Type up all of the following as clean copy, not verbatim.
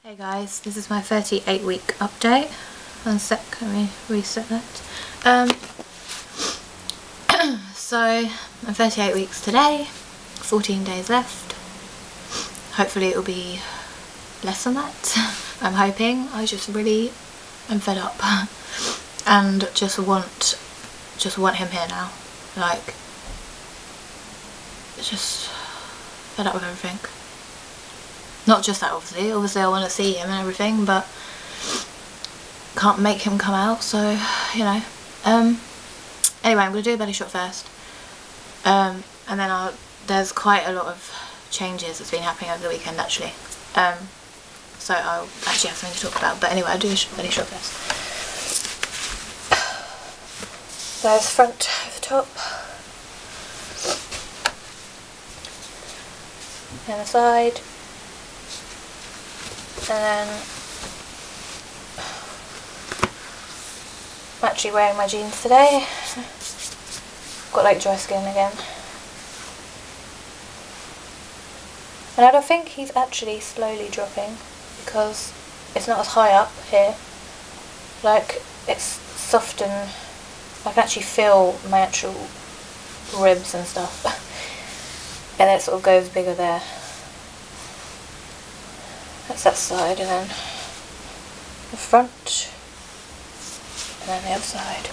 Hey guys, this is my 38-week update. One sec, let me reset that. So, I'm 38 weeks today, 14 days left. Hopefully it will be less than that. I'm hoping. I'm fed up and just want him here now. Like, just fed up with everything. Not just that, obviously I want to see him and everything, but can't make him come out, so, you know. Anyway, I'm going to do a belly shot first, and then there's quite a lot of changes that's been happening over the weekend, actually, so I'll actually have something to talk about, but anyway, I'll do a belly shot first. There's front of the top, and the side. And then I'm actually wearing my jeans today. Got like dry skin again. And I don't think he's actually slowly dropping because it's not as high up here. Like, it's soft and I can actually feel my actual ribs and stuff. And then it sort of goes bigger there. That's that side, and then the front, and then the other side.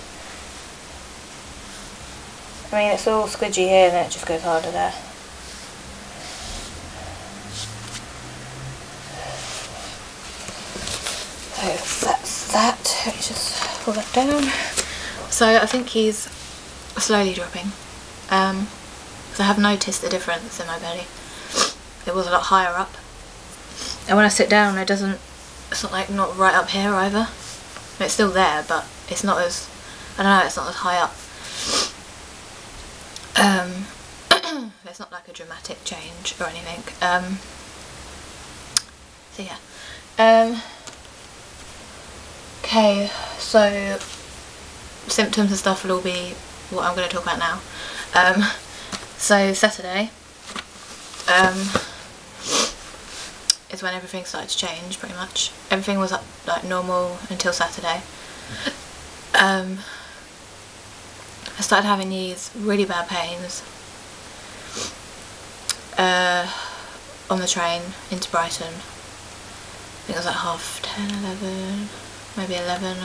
I mean, it's all squidgy here and then it just goes harder there. So that's that. Let me just pull that down. So I think he's slowly dropping. Because I have noticed the difference in my belly. It was a lot higher up. And when I sit down, it's not like not right up here either. It's still there, but it's not as, I don't know, it's not as high up. It's not like a dramatic change or anything. So yeah. Okay, so symptoms and stuff will all be what I'm going to talk about now. So Saturday, is when everything started to change, pretty much. Everything was up like normal until Saturday. I started having these really bad pains on the train into Brighton. I think it was like 10:30, 11, maybe 11,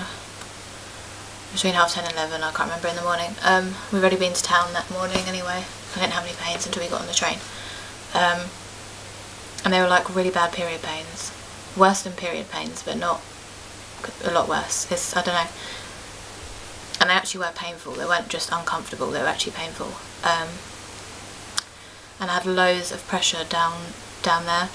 between 10:30 and 11, I can't remember, in the morning. We'd already been to town that morning anyway. I didn't have any pains until we got on the train. And they were like really bad period pains. Worse than period pains, but not a lot worse. I don't know. And they actually were painful. They weren't just uncomfortable, they were actually painful. And I had loads of pressure down there.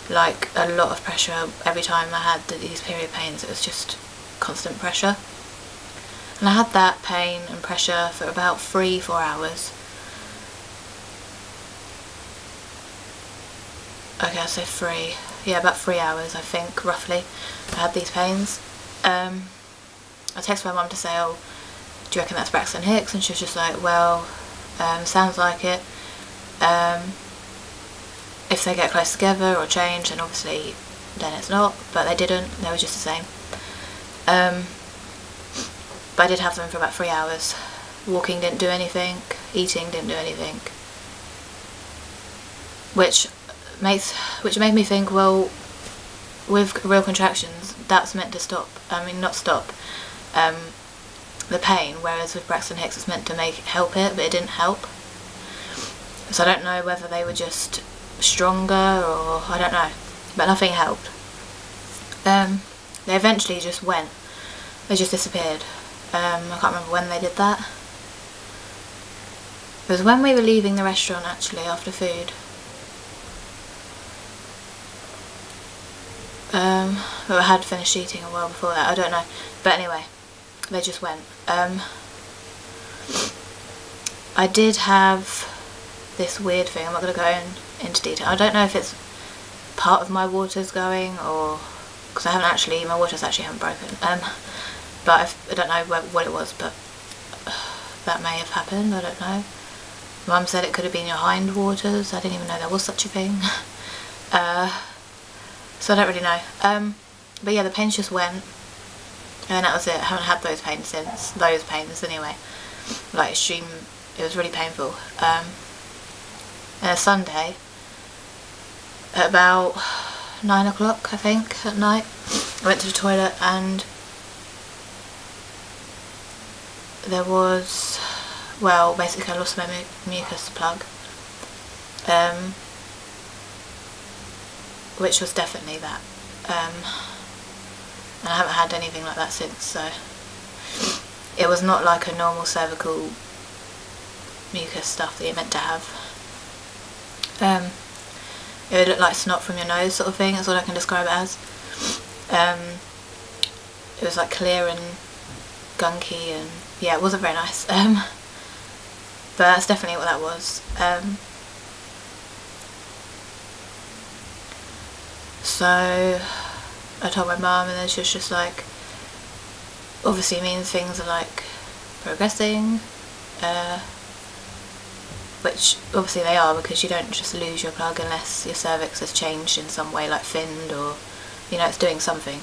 Like a lot of pressure every time I had these period pains. It was just constant pressure. And I had that pain and pressure for about 3-4 hours. Okay, I'll say 3. Yeah, about 3 hours, I think, roughly. I had these pains. I texted my mum to say, oh, do you reckon that's Braxton Hicks? And she was just like, well, sounds like it. If they get close together or change, then obviously, then it's not. But they didn't. They were just the same. But I did have them for about 3 hours. Walking didn't do anything. Eating didn't do anything. Which made me think, well, with real contractions, that's meant to stop. I mean, not stop the pain, whereas with Braxton Hicks it's meant to help it, but it didn't help. So I don't know whether they were just stronger or I don't know, but nothing helped. They eventually just went. They just disappeared. I can't remember when they did that. It was when we were leaving the restaurant, actually, after food. But I had finished eating a while before that, I don't know. But anyway, they just went. I did have this weird thing, I'm not going to go into detail. I don't know if it's part of my waters going, or because my waters actually haven't broken. But I don't know what it was, but that may have happened, I don't know. Mum said it could have been your hindwaters. I didn't even know there was such a thing. So I don't really know. But yeah, the pains just went, and that was it. I haven't had those pains since. Those pains anyway. Like extreme, it was really painful. And a Sunday, at about 9 o'clock I think at night, I went to the toilet and there was, well, basically I lost my mucus plug, which was definitely that, and I haven't had anything like that since. So it was not like a normal cervical mucus stuff that you're meant to have. It would look like snot from your nose sort of thing, that's all I can describe it as. It was like clear and gunky, and yeah, it wasn't very nice. But that's definitely what that was. So I told my mum, and then she was just like, obviously means things are like progressing, which obviously they are, because you don't just lose your plug unless your cervix has changed in some way, like thinned, or you know, it's doing something.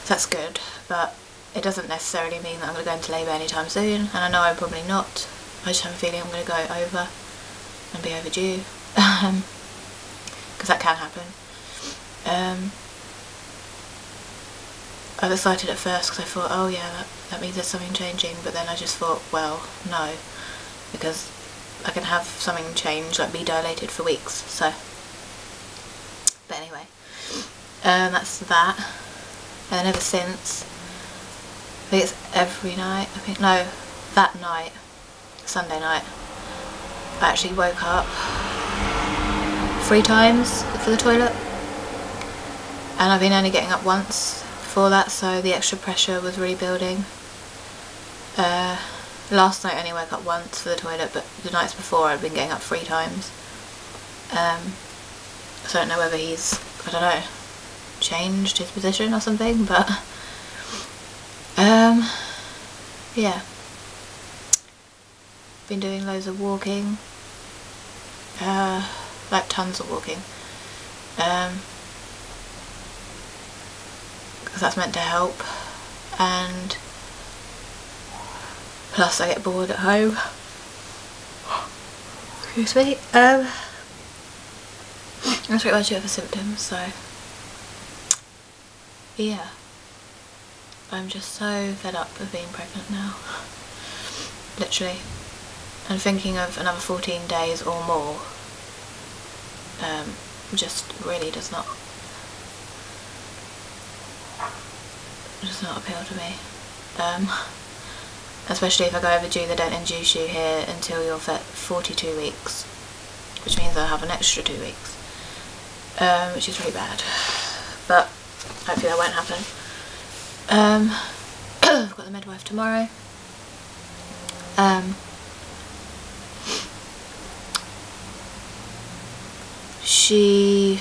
So that's good, but it doesn't necessarily mean that I'm going to go into labour anytime soon, and I know I'm probably not. I just have a feeling I'm going to go over and be overdue, because that can happen. I was excited at first because I thought, oh yeah, that means there's something changing, but then I just thought, well, no, because I can have something change, like be dilated for weeks. So, but anyway, that's that. And then ever since, I think it's every night, I think, no, that night, Sunday night, I actually woke up 3 times for the toilet, and I've been only getting up once before that, so the extra pressure was really building. Last night I only woke up once for the toilet, but the nights before I'd been getting up 3 times. So I don't know whether he's, I don't know, changed his position or something, but yeah. Been doing loads of walking, like tons of walking, because that's meant to help, and plus I get bored at home. Excuse me. That's pretty much it for symptoms, so yeah. I'm just so fed up of being pregnant now. Literally. And thinking of another 14 days or more just really does not appeal to me. Especially if I go overdue, they don't induce you here until you're 42 weeks, which means I'll have an extra 2 weeks, which is really bad, but hopefully that won't happen. I've got the midwife tomorrow. She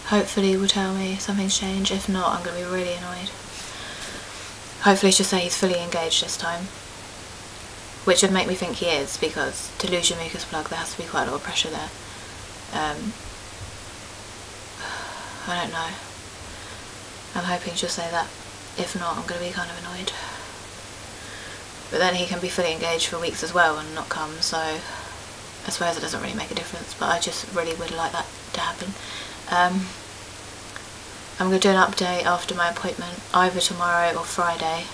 hopefully will tell me something's changed. If not, I'm going to be really annoyed. Hopefully she'll say he's fully engaged this time, which would make me think he is, because to lose your mucus plug there has to be quite a lot of pressure there. I don't know. I'm hoping she'll say that. If not, I'm going to be kind of annoyed. But then he can be fully engaged for weeks as well and not come, so I suppose it doesn't really make a difference, but I just really would like that to happen. I'm going to do an update after my appointment, either tomorrow or Friday,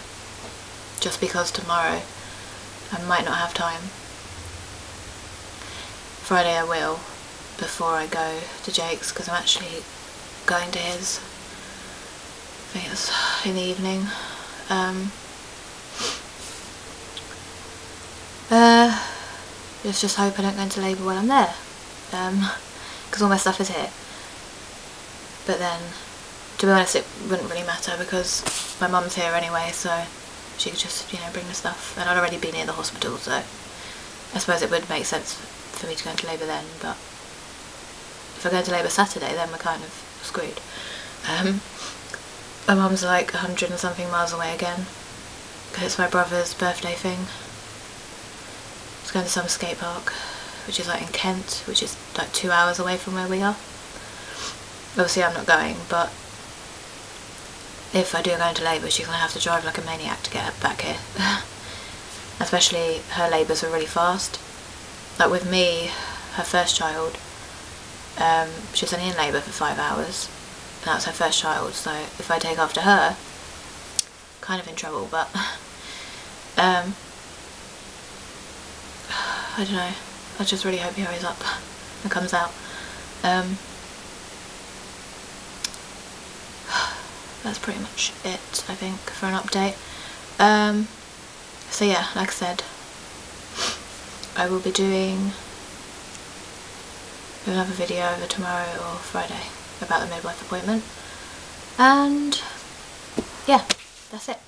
just because tomorrow I might not have time. Friday I will, before I go to Jake's, because I'm actually going to his. I think it's in the evening. Let's just hope I don't go into labour while I'm there, because all my stuff is here. But then, to be honest, it wouldn't really matter because my mum's here anyway, so she could just, you know, bring the stuff, and I'd already be near the hospital, so I suppose it would make sense for me to go into labour then. But if I go into labour Saturday, then we're kind of screwed. My mum's like 100 and something miles away again, because it's my brother's birthday thing. It's going to some skate park, which is like in Kent, which is like 2 hours away from where we are. Obviously I'm not going, but if I do go into labour, she's going to have to drive like a maniac to get her back here. Especially her labours are really fast. Like with me, her first child, she was only in labour for 5 hours, and that's her first child, so if I take after her, kind of in trouble, but I don't know, I just really hope he hurries up and comes out. That's pretty much it, I think, for an update. So yeah, like I said, I will be doing another video either tomorrow or Friday about the midwife appointment, and yeah, that's it.